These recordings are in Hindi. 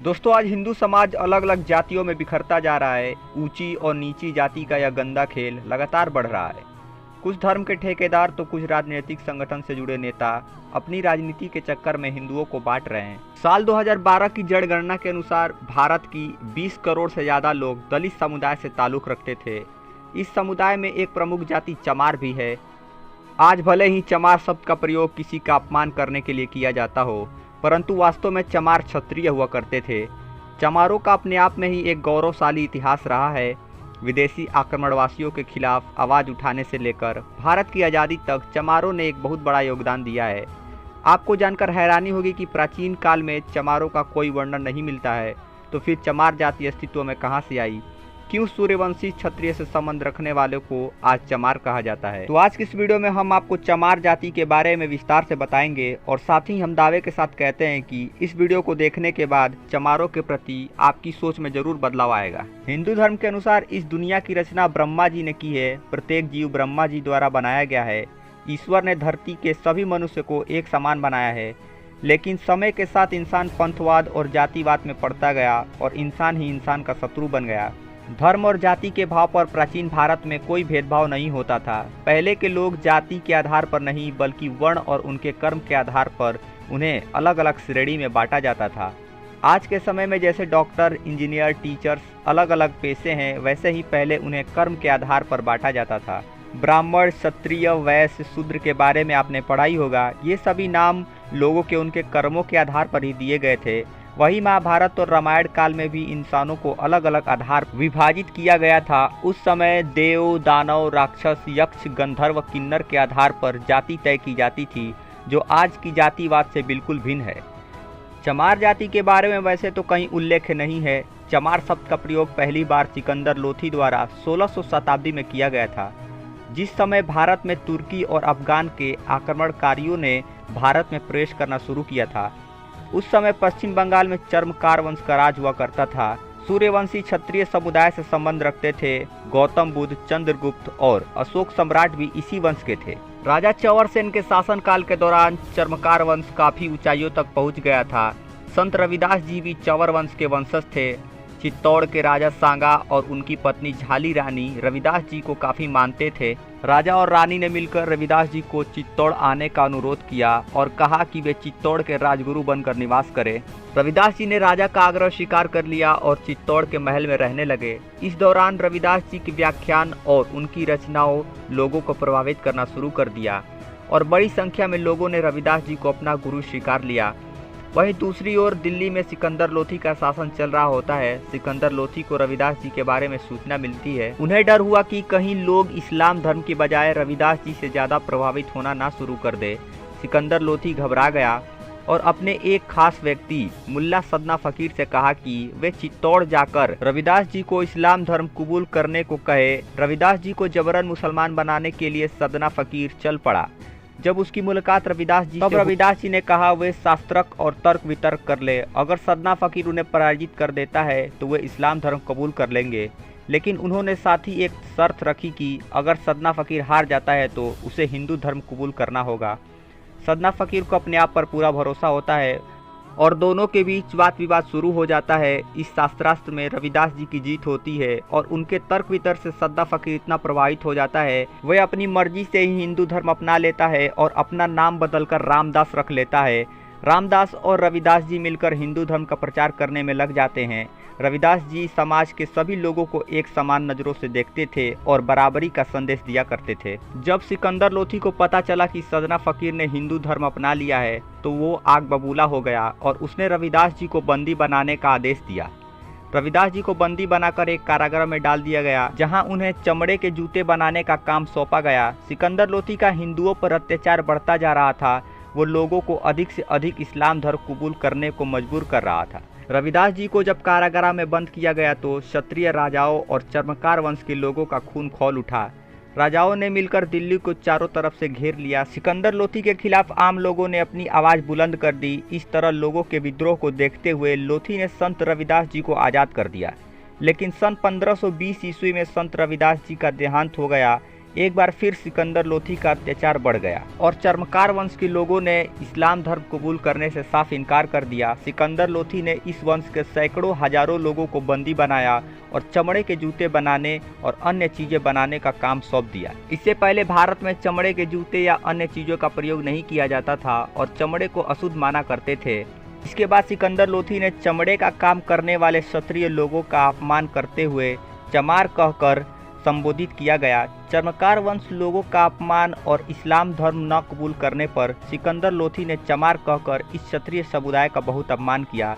दोस्तों, आज हिंदू समाज अलग अलग जातियों में बिखरता जा रहा है। ऊंची और नीची जाति का यह गंदा खेल लगातार बढ़ रहा है। कुछ धर्म के ठेकेदार तो कुछ राजनीतिक संगठन से जुड़े नेता अपनी राजनीति के चक्कर में हिंदुओं को बांट रहे हैं। साल 2012 की जनगणना के अनुसार भारत की 20 करोड़ से ज्यादा लोग दलित समुदाय से ताल्लुक रखते थे। इस समुदाय में एक प्रमुख जाति चमार भी है। आज भले ही चमार शब्द का प्रयोग किसी का अपमान करने के लिए किया जाता हो, परंतु वास्तव में चमार क्षत्रिय हुआ करते थे। चमारों का अपने आप में ही एक गौरवशाली इतिहास रहा है। विदेशी आक्रमणवासियों के खिलाफ आवाज़ उठाने से लेकर भारत की आज़ादी तक चमारों ने एक बहुत बड़ा योगदान दिया है। आपको जानकर हैरानी होगी कि प्राचीन काल में चमारों का कोई वर्णन नहीं मिलता है, तो फिर चमार जाति अस्तित्व में कहाँ से आई? क्यों सूर्यवंशी क्षत्रिय से संबंध रखने वालों को आज चमार कहा जाता है? तो आज की इस वीडियो में हम आपको चमार जाति के बारे में विस्तार से बताएंगे और साथ ही हम दावे के साथ कहते हैं कि इस वीडियो को देखने के बाद चमारों के प्रति आपकी सोच में जरूर बदलाव आएगा। हिंदू धर्म के अनुसार इस दुनिया की रचना ब्रह्मा जी ने की है। प्रत्येक जीव ब्रह्मा जी द्वारा बनाया गया है। ईश्वर ने धरती के सभी मनुष्य को एक समान बनाया है, लेकिन समय के साथ इंसान पंथवाद और जातिवाद में पड़ता गया और इंसान ही इंसान का शत्रु बन गया। धर्म और जाति के भाव पर प्राचीन भारत में कोई भेदभाव नहीं होता था। पहले के लोग जाति के आधार पर नहीं बल्कि वर्ण और उनके कर्म के आधार पर उन्हें अलग अलग श्रेणी में बांटा जाता था। आज के समय में जैसे डॉक्टर, इंजीनियर, टीचर्स अलग अलग पेशे हैं, वैसे ही पहले उन्हें कर्म के आधार पर बांटा जाता था। ब्राह्मण, क्षत्रिय, वैश्य, शूद्र के बारे में आपने पढ़ा ही होगा। ये सभी नाम लोगों के उनके कर्मों के आधार पर ही दिए गए थे। वही महाभारत और रामायण काल में भी इंसानों को अलग अलग आधार विभाजित किया गया था। उस समय देव, दानव, राक्षस, यक्ष, गंधर्व, किन्नर के आधार पर जाति तय की जाती थी, जो आज की जातिवाद से बिल्कुल भिन्न है। चमार जाति के बारे में वैसे तो कहीं उल्लेख नहीं है। चमार शब्द का प्रयोग पहली बार सिकंदर लोथी द्वारा 1600 शताब्दी में किया गया था, जिस समय भारत में तुर्की और अफगान के आक्रमणकारियों ने भारत में प्रवेश करना शुरू किया था। उस समय पश्चिम बंगाल में चर्मकार वंश का राज हुआ करता था। सूर्यवंशी क्षत्रिय समुदाय से संबंध रखते थे। गौतम बुद्ध, चंद्रगुप्त और अशोक सम्राट भी इसी वंश के थे। राजा चंवरसेन के शासनकाल के दौरान चर्मकार वंश काफी ऊंचाइयों तक पहुंच गया था। संत रविदास जी भी चंवर वंश के वंशज थे। चित्तौड़ के राजा सांगा और उनकी पत्नी झाली रानी रविदास जी को काफी मानते थे। राजा और रानी ने मिलकर रविदास जी को चित्तौड़ आने का अनुरोध किया और कहा कि वे चित्तौड़ के राजगुरु बनकर निवास करें। रविदास जी ने राजा का आग्रह स्वीकार कर लिया और चित्तौड़ के महल में रहने लगे। इस दौरान रविदास जी के व्याख्यान और उनकी रचनाओं लोगों को प्रभावित करना शुरू कर दिया और बड़ी संख्या में लोगों ने रविदास जी को अपना गुरु स्वीकार लिया। वहीं दूसरी ओर दिल्ली में सिकंदर लोथी का शासन चल रहा होता है। सिकंदर लोथी को रविदास जी के बारे में सूचना मिलती है। उन्हें डर हुआ कि कहीं लोग इस्लाम धर्म की बजाय रविदास जी से ज्यादा प्रभावित होना ना शुरू कर दे। सिकंदर लोथी घबरा गया और अपने एक खास व्यक्ति मुल्ला सदना फकीर से कहा कि वे चित्तौड़ जाकर रविदास जी को इस्लाम धर्म कबूल करने को कहे। रविदास जी को जबरन मुसलमान बनाने के लिए सदना फकीर चल पड़ा। जब उसकी मुलाकात रविदास जी ने कहा वे शास्त्रक और तर्क वितर्क कर ले। अगर सदना फकीर उन्हें पराजित कर देता है तो वे इस्लाम धर्म कबूल कर लेंगे, लेकिन उन्होंने साथ ही एक शर्त रखी कि अगर सदना फकीर हार जाता है तो उसे हिंदू धर्म कबूल करना होगा। सदना फकीर को अपने आप पर पूरा भरोसा होता है और दोनों के बीच वाद विवाद शुरू हो जाता है। इस शास्त्रास्त्र में रविदास जी की जीत होती है और उनके तर्क वितर्क से सदना फकीर इतना प्रभावित हो जाता है वह अपनी मर्जी से ही हिंदू धर्म अपना लेता है और अपना नाम बदलकर रामदास रख लेता है। रामदास और रविदास जी मिलकर हिंदू धर्म का प्रचार करने में लग जाते हैं। रविदास जी समाज के सभी लोगों को एक समान नज़रों से देखते थे और बराबरी का संदेश दिया करते थे। जब सिकंदर लोथी को पता चला कि सदना फकीर ने हिंदू धर्म अपना लिया है तो वो आग बबूला हो गया और उसने रविदास जी को बंदी बनाने का आदेश दिया। रविदास जी को बंदी बनाकर एक कारागार में डाल दिया गया, जहां उन्हें चमड़े के जूते बनाने का काम सौंपा गया। सिकंदर लोथी का हिंदुओं पर अत्याचार बढ़ता जा रहा था। वो लोगों को अधिक से अधिक इस्लाम धर्म कबूल करने को मजबूर कर रहा था। रविदास जी को जब कारागार में बंद किया गया तो क्षत्रिय राजाओं और चर्मकार वंश के लोगों का खून खौल उठा। राजाओं ने मिलकर दिल्ली को चारों तरफ से घेर लिया। सिकंदर लोथी के खिलाफ आम लोगों ने अपनी आवाज़ बुलंद कर दी। इस तरह लोगों के विद्रोह को देखते हुए लोथी ने संत रविदास जी को आज़ाद कर दिया, लेकिन सन 1520 ईस्वी में संत रविदास जी का देहांत हो गया। एक बार फिर सिकंदर लोधी का अत्याचार बढ़ गया और चर्मकार वंश के लोगों ने इस्लाम धर्म कबूल करने से साफ इनकार कर दिया। सिकंदर लोधी ने इस वंश के सैकड़ों हजारों लोगों को बंदी बनाया और चमड़े के जूते बनाने और अन्य चीजें बनाने का काम सौंप दिया। इससे पहले भारत में चमड़े के जूते या अन्य चीजों का प्रयोग नहीं किया जाता था और चमड़े को अशुद्ध माना करते थे। इसके बाद सिकंदर लोधी ने चमड़े का काम करने वाले क्षत्रिय लोगों का अपमान करते हुए चमार कहकर संबोधित किया गया। चर्मकार वंश लोगों का अपमान और इस्लाम धर्म न कबूल करने पर सिकंदर लोधी ने चमार कहकर इस क्षत्रिय समुदाय का बहुत अपमान किया।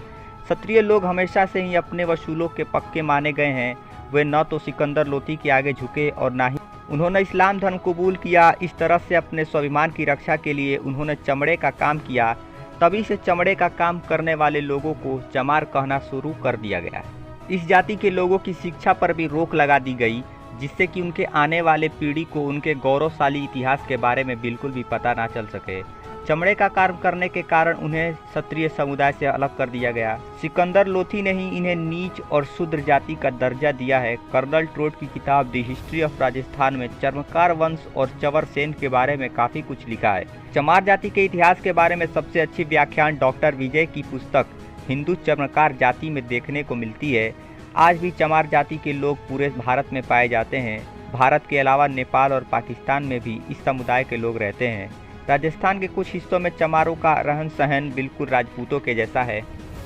क्षत्रिय लोग हमेशा से ही अपने वसूलों के पक्के माने गए हैं। वे न तो सिकंदर लोधी के आगे झुके और न ही उन्होंने इस्लाम धर्म कबूल किया। इस तरह से अपने स्वाभिमान की रक्षा के लिए उन्होंने चमड़े का काम किया। तभी से चमड़े का काम करने वाले लोगों को चमार कहना शुरू कर दिया गया। इस जाति के लोगों की शिक्षा पर भी रोक लगा दी गई, जिससे कि उनके आने वाले पीढ़ी को उनके गौरवशाली इतिहास के बारे में बिल्कुल भी पता ना चल सके। चमड़े का काम करने के कारण उन्हें क्षत्रिय समुदाय से अलग कर दिया गया। सिकंदर लोधी ने ही इन्हें नीच और शूद्र जाति का दर्जा दिया है। कर्नल ट्रोट की किताब द हिस्ट्री ऑफ राजस्थान में चर्मकार वंश और चवर सेन के बारे में काफ़ी कुछ लिखा है। चमार जाति के इतिहास के बारे में सबसे अच्छी व्याख्यान डॉक्टर विजय की पुस्तक हिंदू चर्मकार जाति में देखने को मिलती है। आज भी चमार जाति के लोग पूरे भारत में पाए जाते हैं। भारत के अलावा नेपाल और पाकिस्तान में भी इस समुदाय के लोग रहते हैं। राजस्थान के कुछ हिस्सों में चमारों का रहन सहन बिल्कुल राजपूतों के जैसा है।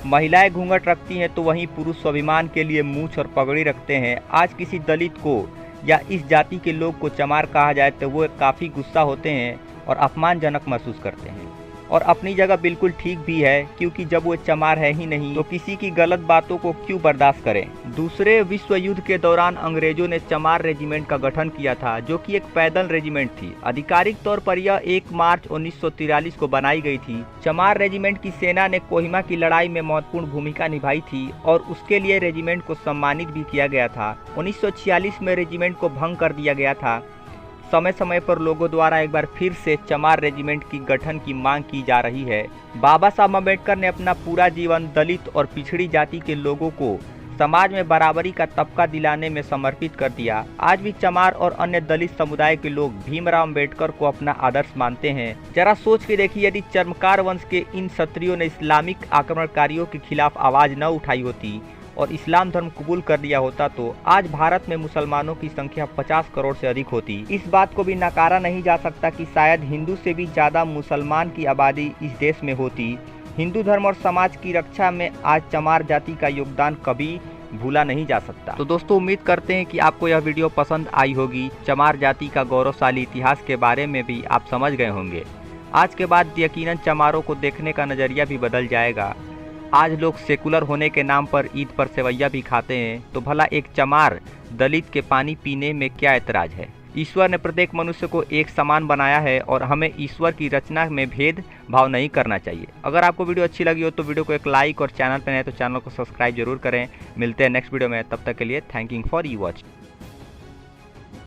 महिलाएं घूंघट रखती हैं तो वहीं पुरुष स्वाभिमान के लिए मूछ और पगड़ी रखते हैं। आज किसी दलित को या इस जाति के लोग को चमार कहा जाए तो वो काफ़ी गुस्सा होते हैं और अपमानजनक महसूस करते हैं, और अपनी जगह बिल्कुल ठीक भी है, क्योंकि जब वो चमार है ही नहीं तो किसी की गलत बातों को क्यों बर्दाश्त करें। दूसरे विश्व युद्ध के दौरान अंग्रेजों ने चमार रेजिमेंट का गठन किया था, जो कि एक पैदल रेजिमेंट थी। आधिकारिक तौर पर यह 1 मार्च 1943 को बनाई गई थी। चमार रेजिमेंट की सेना ने कोहिमा की लड़ाई में महत्वपूर्ण भूमिका निभाई थी और उसके लिए रेजिमेंट को सम्मानित भी किया गया था। 1946 में रेजिमेंट को भंग कर दिया गया था। समय समय पर लोगों द्वारा एक बार फिर से चमार रेजिमेंट की गठन की मांग की जा रही है। बाबा साहब अम्बेडकर ने अपना पूरा जीवन दलित और पिछड़ी जाति के लोगों को समाज में बराबरी का तबका दिलाने में समर्पित कर दिया। आज भी चमार और अन्य दलित समुदाय के लोग भीमराव अम्बेडकर को अपना आदर्श मानते हैं। जरा सोच के देखिए, यदि चर्मकार वंश के इन क्षत्रियों ने इस्लामिक आक्रमणकारियों के खिलाफ आवाज न उठाई होती और इस्लाम धर्म कबूल कर लिया होता तो आज भारत में मुसलमानों की संख्या 50 करोड़ से अधिक होती। इस बात को भी नकारा नहीं जा सकता कि शायद हिंदू से भी ज़्यादा मुसलमान की आबादी इस देश में होती। हिंदू धर्म और समाज की रक्षा में आज चमार जाति का योगदान कभी भूला नहीं जा सकता। तो दोस्तों, उम्मीद करते हैं कि आपको यह वीडियो पसंद आई होगी। चमार जाति का गौरवशाली इतिहास के बारे में भी आप समझ गए होंगे। आज के बाद यकीनन चमारों को देखने का नज़रिया भी बदल जाएगा। आज लोग सेकुलर होने के नाम पर ईद पर सेवैया भी खाते हैं, तो भला एक चमार दलित के पानी पीने में क्या ऐतराज है। ईश्वर ने प्रत्येक मनुष्य को एक समान बनाया है और हमें ईश्वर की रचना में भेद भाव नहीं करना चाहिए। अगर आपको वीडियो अच्छी लगी हो तो वीडियो को एक लाइक और चैनल पर नए तो चैनल को सब्सक्राइब जरूर करें। मिलते हैं नेक्स्ट वीडियो में, तब तक के लिए thank you for you watching.